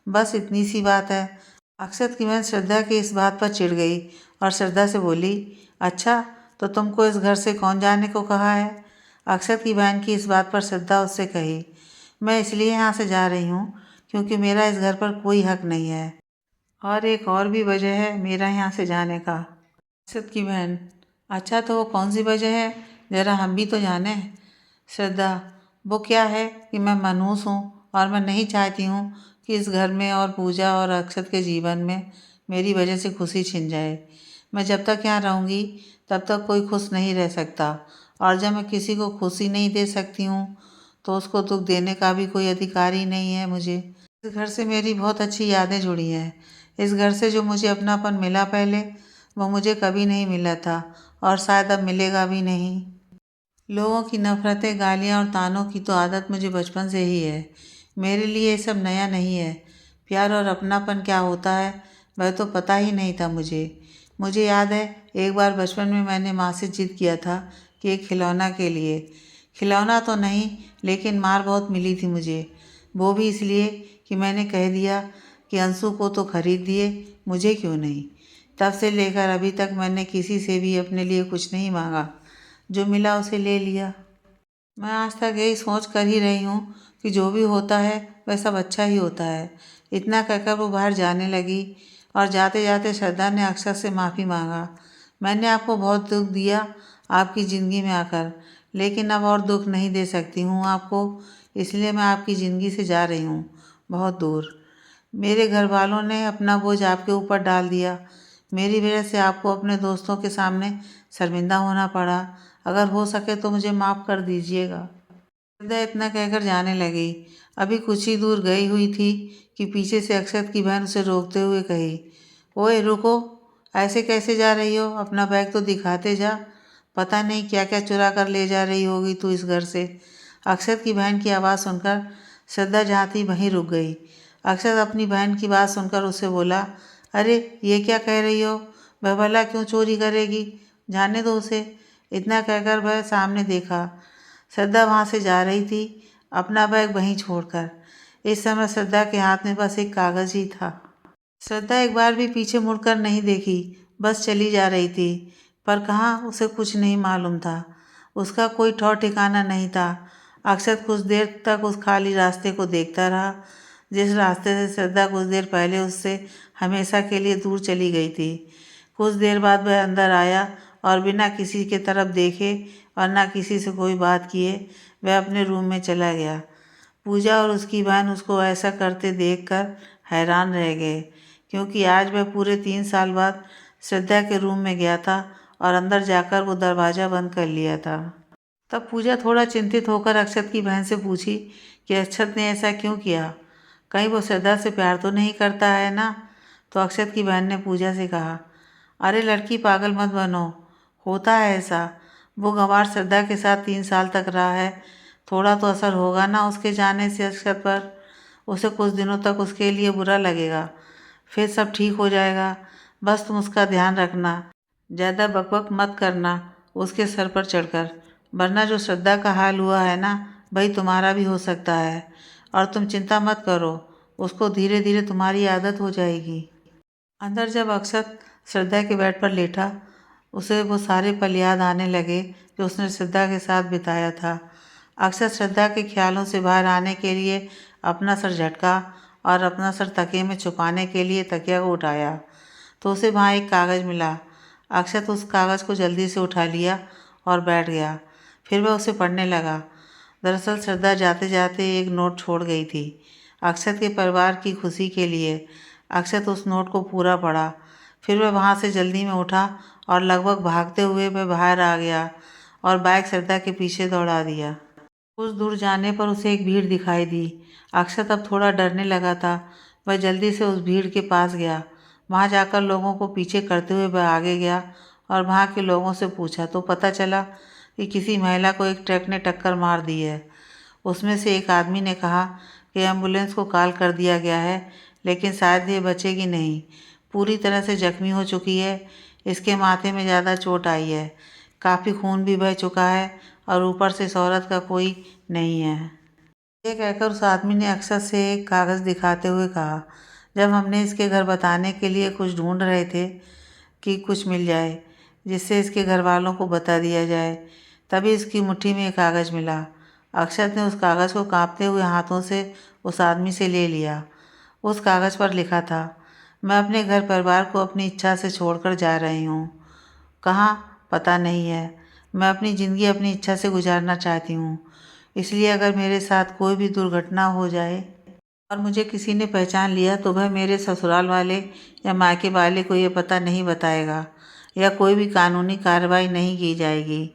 बस इतनी सी बात है। अक्षत की बहन श्रद्धा की इस बात पर चिढ़ गई और श्रद्धा से बोली, अच्छा, तो तुमको इस घर से कौन जाने को कहा है। अक्षत की बहन की इस बात पर श्रद्धा उससे कही, मैं इसलिए यहाँ से जा रही हूँ क्योंकि मेरा इस घर पर कोई हक नहीं है और एक और भी वजह है मेरा यहाँ से जाने का। अक्षत की बहन, अच्छा, तो वो कौन सी वजह है, ज़रा हम भी तो जाने। श्रद्धा, वो क्या है कि मैं मनहूस हूँ और मैं नहीं चाहती हूँ कि इस घर में और पूजा और अक्षत के जीवन में मेरी वजह से खुशी छिन जाए। मैं जब तक यहाँ रहूँगी तब तक कोई खुश नहीं रह सकता, और जब मैं किसी को खुशी नहीं दे सकती हूँ तो उसको दुख देने का भी कोई अधिकार ही नहीं है मुझे। इस घर से मेरी बहुत अच्छी यादें जुड़ी हैं। इस घर से जो मुझे अपनापन मिला पहले, वो मुझे कभी नहीं मिला था और शायद अब मिलेगा भी नहीं। लोगों की नफ़रतें, गालियाँ और तानों की तो आदत मुझे बचपन से ही है। मेरे लिए ये सब नया नहीं है। प्यार और अपनापन क्या होता है वह तो पता ही नहीं था मुझे। मुझे याद है, एक बार बचपन में मैंने माँ से जिद किया था कि एक खिलौना के लिए। खिलौना तो नहीं, लेकिन मार बहुत मिली थी मुझे। वो भी इसलिए कि मैंने कह दिया कि अंशु को तो खरीद दिए, मुझे क्यों नहीं। तब से लेकर अभी तक मैंने किसी से भी अपने लिए कुछ नहीं मांगा, जो मिला उसे ले लिया। मैं आज तक यही सोच कर ही रही हूँ कि जो भी होता है वह सब अच्छा ही होता है। इतना कहकर वो बाहर जाने लगी और जाते जाते श्रद्धा ने अक्षत से माफ़ी मांगा। मैंने आपको बहुत दुख दिया आपकी ज़िंदगी में आकर, लेकिन अब और दुख नहीं दे सकती हूँ आपको, इसलिए मैं आपकी ज़िंदगी से जा रही हूँ बहुत दूर। मेरे घर वालों ने अपना बोझ आपके ऊपर डाल दिया। मेरी वजह से आपको अपने दोस्तों के सामने शर्मिंदा होना पड़ा। अगर हो सके तो मुझे माफ़ कर दीजिएगा। वृद्धा इतना कहकर जाने लगी। अभी कुछ ही दूर गई हुई थी कि पीछे से अक्षत की बहन उसे रोकते हुए कही, ओए रुको, ऐसे कैसे जा रही हो, अपना बैग तो दिखाते जा। पता नहीं क्या क्या चुरा कर ले जा रही होगी तू इस घर से। अक्षत की बहन की आवाज़ सुनकर श्रद्धा जहाँ थी वहीं रुक गई। अक्षत अपनी बहन की बात सुनकर उससे बोला, अरे ये क्या कह रही हो, वह भला क्यों चोरी करेगी, जाने दो उसे। इतना कहकर वह सामने देखा। श्रद्धा वहाँ से जा रही थी, अपना बैग वहीं छोड़कर। इस समय श्रद्धा के हाथ में बस एक कागज़ ही था। श्रद्धा एक बार भी पीछे मुड़कर नहीं देखी, बस चली जा रही थी। पर कहाँ, उसे कुछ नहीं मालूम था। उसका कोई ठौर ठिकाना नहीं था। अक्षत कुछ देर तक उस खाली रास्ते को देखता रहा, जिस रास्ते से श्रद्धा कुछ देर पहले उससे हमेशा के लिए दूर चली गई थी। कुछ देर बाद वह अंदर आया और बिना किसी के तरफ देखे और ना किसी से कोई बात किए वह अपने रूम में चला गया। पूजा और उसकी बहन उसको ऐसा करते देखकर हैरान रह गए, क्योंकि आज वह पूरे 3 साल बाद श्रद्धा के रूम में गया था और अंदर जाकर वो दरवाज़ा बंद कर लिया था। तब पूजा थोड़ा चिंतित होकर अक्षत की बहन से पूछी कि अक्षत ने ऐसा क्यों किया, कहीं वो श्रद्धा से प्यार तो नहीं करता है ना। तो अक्षत की बहन ने पूजा से कहा, अरे लड़की पागल मत बनो, होता है ऐसा। वो गंवार श्रद्धा के साथ 3 साल तक रहा है, थोड़ा तो असर होगा ना उसके जाने से अक्षत पर। उसे कुछ दिनों तक उसके लिए बुरा लगेगा, फिर सब ठीक हो जाएगा। बस तुम उसका ध्यान रखना, ज़्यादा बकबक मत करना उसके सर पर चढ़कर, वरना जो श्रद्धा का हाल हुआ है ना, भाई तुम्हारा भी हो सकता है। और तुम चिंता मत करो, उसको धीरे धीरे तुम्हारी आदत हो जाएगी। अंदर जब अक्षत श्रद्धा के बेड पर लेटा, उसे वो सारे पल याद आने लगे जो उसने श्रद्धा के साथ बिताया था। अक्षत श्रद्धा के ख्यालों से बाहर आने के लिए अपना सर झटका और अपना सर तकिए में छुपाने के लिए तकिया को उठाया, तो उसे वहाँ एक कागज़ मिला। अक्षत उस कागज़ को जल्दी से उठा लिया और बैठ गया। फिर वह उसे पढ़ने लगा। दरअसल श्रद्धा जाते जाते एक नोट छोड़ गई थी, अक्षत के परिवार की खुशी के लिए। अक्षत उस नोट को पूरा पढ़ा, फिर वह वहाँ से जल्दी में उठा और लगभग भागते हुए वह बाहर आ गया और बाइक श्रद्धा के पीछे दौड़ा दिया। कुछ दूर जाने पर उसे एक भीड़ दिखाई दी। अक्षत अब थोड़ा डरने लगा था। वह जल्दी से उस भीड़ के पास गया। वहाँ जाकर लोगों को पीछे करते हुए वह आगे गया और वहाँ के लोगों से पूछा तो पता चला कि किसी महिला को एक ट्रक ने टक्कर मार दी है। उसमें से एक आदमी ने कहा कि एम्बुलेंस को कॉल कर दिया गया है, लेकिन शायद ये बचेगी नहीं, पूरी तरह से जख्मी हो चुकी है। इसके माथे में ज़्यादा चोट आई है, काफ़ी खून भी बह चुका है और ऊपर से इस औरत का कोई नहीं है। ये कहकर उस आदमी ने अक्षत से एक कागज़ दिखाते हुए कहा, जब हमने इसके घर बताने के लिए कुछ ढूंढ रहे थे कि कुछ मिल जाए जिससे इसके घर वालों को बता दिया जाए, तभी इसकी मुट्ठी में एक कागज़ मिला। अक्षत ने उस कागज़ को कांपते हुए हाथों से उस आदमी से ले लिया। उस कागज़ पर लिखा था, मैं अपने घर परिवार को अपनी इच्छा से छोड़कर जा रही हूँ। कहाँ पता नहीं है। मैं अपनी ज़िंदगी अपनी इच्छा से गुजारना चाहती हूँ, इसलिए अगर मेरे साथ कोई भी दुर्घटना हो जाए और मुझे किसी ने पहचान लिया तो वह मेरे ससुराल वाले या मायके वाले को ये पता नहीं बताएगा या कोई भी कानूनी कार्रवाई नहीं की जाएगी।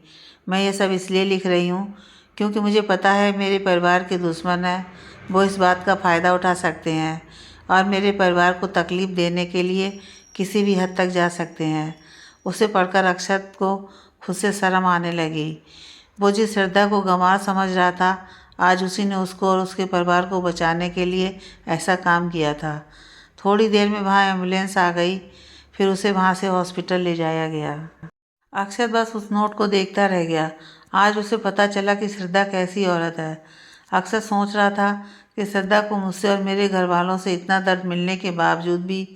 मैं ये सब इसलिए लिख रही हूँ क्योंकि मुझे पता है मेरे परिवार के दुश्मन हैं, वो इस बात का फ़ायदा उठा सकते हैं और मेरे परिवार को तकलीफ़ देने के लिए किसी भी हद तक जा सकते हैं। उसे पढ़कर अक्षत को खुद से शर्म आने लगी। वो जिस श्रद्धा को गंवार समझ रहा था, आज उसी ने उसको और उसके परिवार को बचाने के लिए ऐसा काम किया था। थोड़ी देर में वहाँ एम्बुलेंस आ गई, फिर उसे वहाँ से हॉस्पिटल ले जाया गया। अक्षत बस उस नोट को देखता रह गया। आज उसे पता चला कि श्रद्धा कैसी औरत है। अक्षत सोच रहा था कि श्रद्धा को मुझसे और मेरे घर वालों से इतना दर्द मिलने के बावजूद भी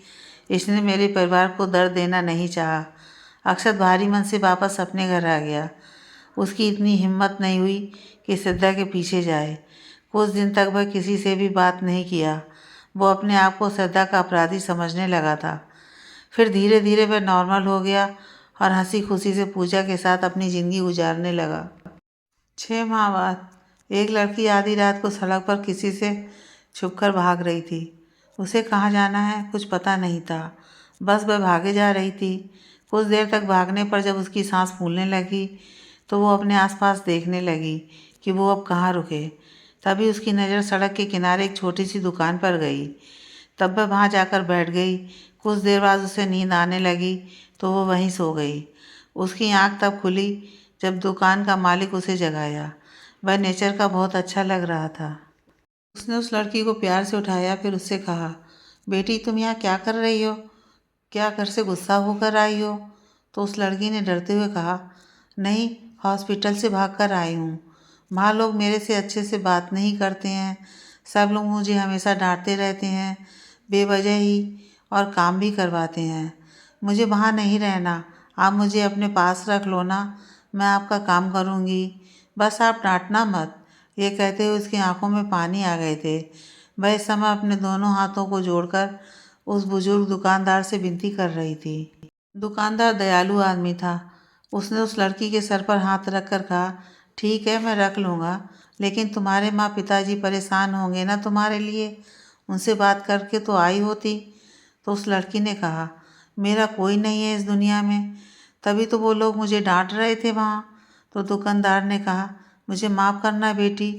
इसने मेरे परिवार को दर्द देना नहीं चाहा। अक्षत भारी मन से वापस अपने घर आ गया। उसकी इतनी हिम्मत नहीं हुई कि श्रद्धा के पीछे जाए। कुछ दिन तक वह किसी से भी बात नहीं किया। वो अपने आप को श्रद्धा का अपराधी समझने लगा था। फिर धीरे धीरे वह नॉर्मल हो गया और हंसी खुशी से पूजा के साथ अपनी ज़िंदगी गुजारने लगा। 6 माह बाद एक लड़की आधी रात को सड़क पर किसी से छुपकर भाग रही थी। उसे कहाँ जाना है कुछ पता नहीं था, बस वह भागे जा रही थी। कुछ देर तक भागने पर जब उसकी सांस फूलने लगी तो वो अपने आसपास देखने लगी कि वो अब कहाँ रुके। तभी उसकी नज़र सड़क के किनारे एक छोटी सी दुकान पर गई। तब वह वहाँ जाकर बैठ गई। कुछ देर बाद उसे नींद आने लगी तो वो वहीं सो गई। उसकी आँख तब खुली जब दुकान का मालिक उसे जगाया। वह नेचर का बहुत अच्छा लग रहा था। उसने उस लड़की को प्यार से उठाया, फिर उससे कहा, बेटी तुम यहाँ क्या कर रही हो? क्या घर से गुस्सा होकर आई हो? तो उस लड़की ने डरते हुए कहा, नहीं, हॉस्पिटल से भागकर आई हूँ। वहाँ लोग मेरे से अच्छे से बात नहीं करते हैं। सब लोग मुझे हमेशा डांटते रहते हैं बेवजह ही, और काम भी करवाते हैं। मुझे वहाँ नहीं रहना, आप मुझे अपने पास रख लो ना, मैं आपका काम करूँगी, बस आप डांटना मत। ये कहते हुए उसकी आंखों में पानी आ गए थे। वह इस समय अपने दोनों हाथों को जोड़कर उस बुजुर्ग दुकानदार से विनती कर रही थी। दुकानदार दयालु आदमी था। उसने उस लड़की के सर पर हाथ रख कर कहा, ठीक है मैं रख लूँगा, लेकिन तुम्हारे माँ पिताजी परेशान होंगे ना तुम्हारे लिए, उनसे बात करके तो आई होती। तो उस लड़की ने कहा, मेरा कोई नहीं है इस दुनिया में, तभी तो वो लोग मुझे डांट रहे थे वहाँ। तो दुकानदार ने कहा, मुझे माफ़ करना बेटी,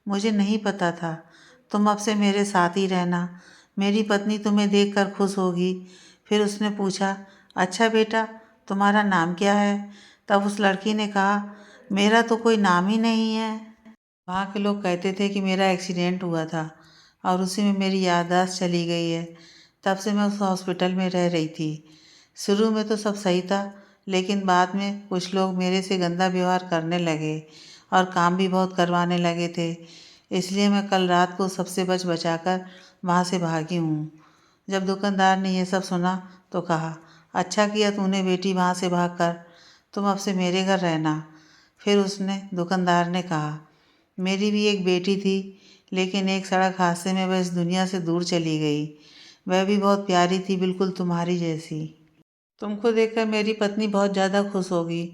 मुझे नहीं पता था। तुम अब से मेरे साथ ही रहना। मेरी पत्नी तुम्हें देखकर खुश होगी। फिर उसने पूछा, अच्छा बेटा, तुम्हारा नाम क्या है? तब उस लड़की ने कहा, मेरा तो कोई नाम ही नहीं है। वहाँ के लोग कहते थे कि मेरा एक्सीडेंट हुआ था और उसी में मेरी याददाश्त चली गई है। तब से मैं उस हॉस्पिटल में रह रही थी। शुरू में तो सब सही था, लेकिन बाद में कुछ लोग मेरे से गंदा व्यवहार करने लगे और काम भी बहुत करवाने लगे थे। इसलिए मैं कल रात को सबसे बच बचाकर वहाँ से भागी हूँ। जब दुकानदार ने यह सब सुना तो कहा, अच्छा किया तूने बेटी वहाँ से भागकर। तुम अब से मेरे घर रहना। फिर उसने दुकानदार ने कहा, मेरी भी एक बेटी थी, लेकिन एक सड़क हादसे में वह इस दुनिया से दूर चली गई। वह भी बहुत प्यारी थी, बिल्कुल तुम्हारी जैसी। तुमको देखकर मेरी पत्नी बहुत ज़्यादा खुश होगी।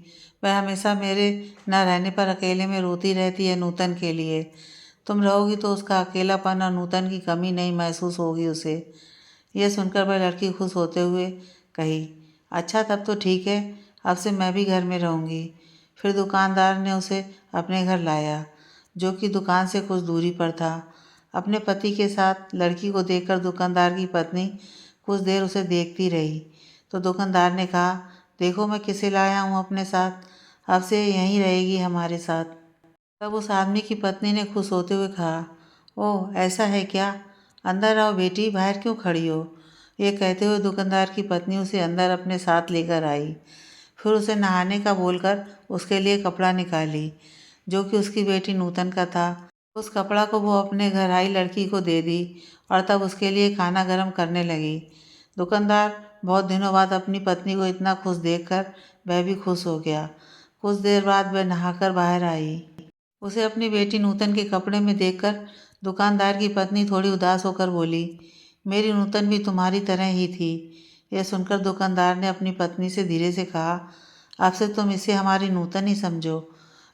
वह हमेशा मेरे न रहने पर अकेले में रोती रहती है नूतन के लिए। तुम रहोगी तो उसका अकेलापन और नूतन की कमी नहीं महसूस होगी उसे। यह सुनकर वह लड़की खुश होते हुए कही, अच्छा तब तो ठीक है, अब से मैं भी घर में रहूँगी। फिर दुकानदार ने उसे अपने घर लाया, जो कि दुकान से कुछ दूरी पर था। अपने पति के साथ लड़की को देखकर दुकानदार की पत्नी कुछ देर उसे देखती रही। तो दुकानदार ने कहा, देखो मैं किसे लाया हूँ अपने साथ, अब से यहीं रहेगी हमारे साथ। तब उस आदमी की पत्नी ने खुश होते हुए कहा, ओह ऐसा है क्या? अंदर आओ बेटी, बाहर क्यों खड़ी हो? ये कहते हुए दुकानदार की पत्नी उसे अंदर अपने साथ लेकर आई। फिर उसे नहाने का बोलकर उसके लिए कपड़ा निकाली, जो कि उसकी बेटी नूतन का था। उस कपड़ा को वो अपने घर आई लड़की को दे दी और तब उसके लिए खाना गर्म करने लगी। दुकानदार बहुत दिनों बाद अपनी पत्नी को इतना खुश देखकर वह भी खुश हो गया। कुछ देर बाद वह नहाकर बाहर आई। उसे अपनी बेटी नूतन के कपड़े में देखकर दुकानदार की पत्नी थोड़ी उदास होकर बोली, मेरी नूतन भी तुम्हारी तरह ही थी। यह सुनकर दुकानदार ने अपनी पत्नी से धीरे से कहा, अब से तुम इसे हमारी नूतन ही समझो।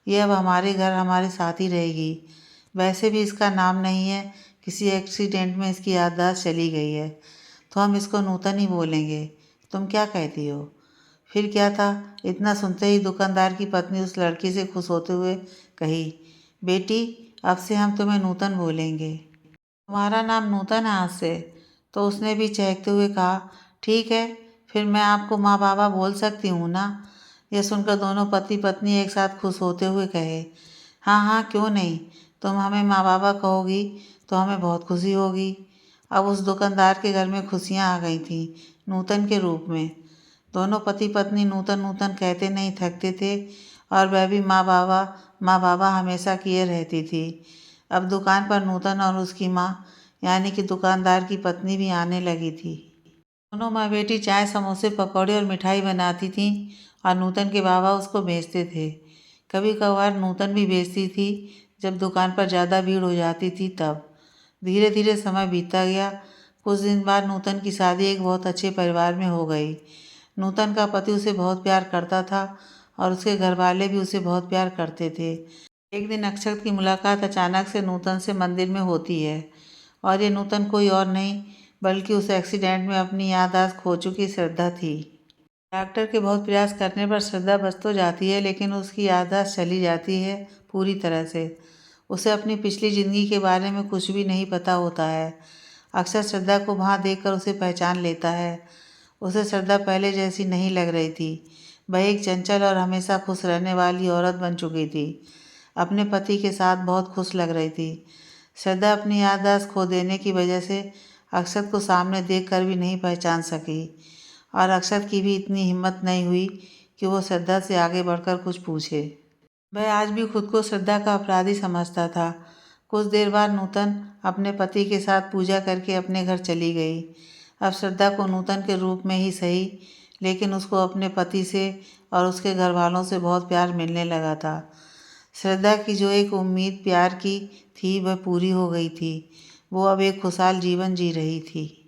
यह अब हमारे घर हमारे साथ ही रहेगी। वैसे भी इसका नाम नहीं है, किसी एक्सीडेंट में इसकी याददाश्त चली गई है, तो हम इसको नूतन ही बोलेंगे। तुम क्या कहती हो? फिर क्या था, इतना सुनते ही दुकानदार की पत्नी उस लड़की से खुश होते हुए कही, बेटी अब से हम तुम्हें नूतन बोलेंगे। तुम्हारा नाम नूतन है आज से। तो उसने भी चहकते हुए कहा, ठीक है, फिर मैं आपको माँ बाबा बोल सकती हूँ ना? यह सुनकर दोनों पति पत्नी एक साथ खुश होते हुए कहे, हाँ हाँ क्यों नहीं, तुम हमें माँ बाबा कहोगी तो हमें बहुत खुशी होगी। अब उस दुकानदार के घर में खुशियाँ आ गई थीं, नूतन के रूप में। दोनों पति पत्नी नूतन नूतन कहते नहीं थकते थे और वह भी माँ बाबा हमेशा किए रहती थी। अब दुकान पर नूतन और उसकी माँ यानी कि दुकानदार की पत्नी भी आने लगी थी। दोनों माँ बेटी चाय समोसे पकौड़े और मिठाई बनाती थीं और नूतन के बाबा उसको बेचते थे। कभी कभार नूतन भी बेचती थी जब दुकान पर ज़्यादा भीड़ हो जाती थी तब। धीरे धीरे समय बीतता गया। कुछ दिन बाद नूतन की शादी एक बहुत अच्छे परिवार में हो गई। नूतन का पति उसे बहुत प्यार करता था और उसके घर वाले भी उसे बहुत प्यार करते थे। एक दिन अक्षत की मुलाकात अचानक से नूतन से मंदिर में होती है और ये नूतन कोई और नहीं बल्कि उस एक्सीडेंट में अपनी याददाश्त खो चुकी श्रद्धा थी। डॉक्टर के बहुत प्रयास करने पर श्रद्धा बच तो जाती है, लेकिन उसकी याददाश्त चली जाती है पूरी तरह से। उसे अपनी पिछली ज़िंदगी के बारे में कुछ भी नहीं पता होता है। अक्षर श्रद्धा को वहाँ देखकर उसे पहचान लेता है। उसे श्रद्धा पहले जैसी नहीं लग रही थी। वह एक चंचल और हमेशा खुश रहने वाली औरत बन चुकी थी। अपने पति के साथ बहुत खुश लग रही थी। श्रद्धा अपनी याददाश्त खो देने की वजह से अक्षत को सामने देखकर भी नहीं पहचान सकी और अक्षत की भी इतनी हिम्मत नहीं हुई कि वो श्रद्धा से आगे बढ़कर कुछ पूछे। वह आज भी खुद को श्रद्धा का अपराधी समझता था। कुछ देर बाद नूतन अपने पति के साथ पूजा करके अपने घर चली गई। अब श्रद्धा को नूतन के रूप में ही सही, लेकिन उसको अपने पति से और उसके घर वालों से बहुत प्यार मिलने लगा था। श्रद्धा की जो एक उम्मीद प्यार की थी वह पूरी हो गई थी। वो अब एक खुशहाल जीवन जी रही थी।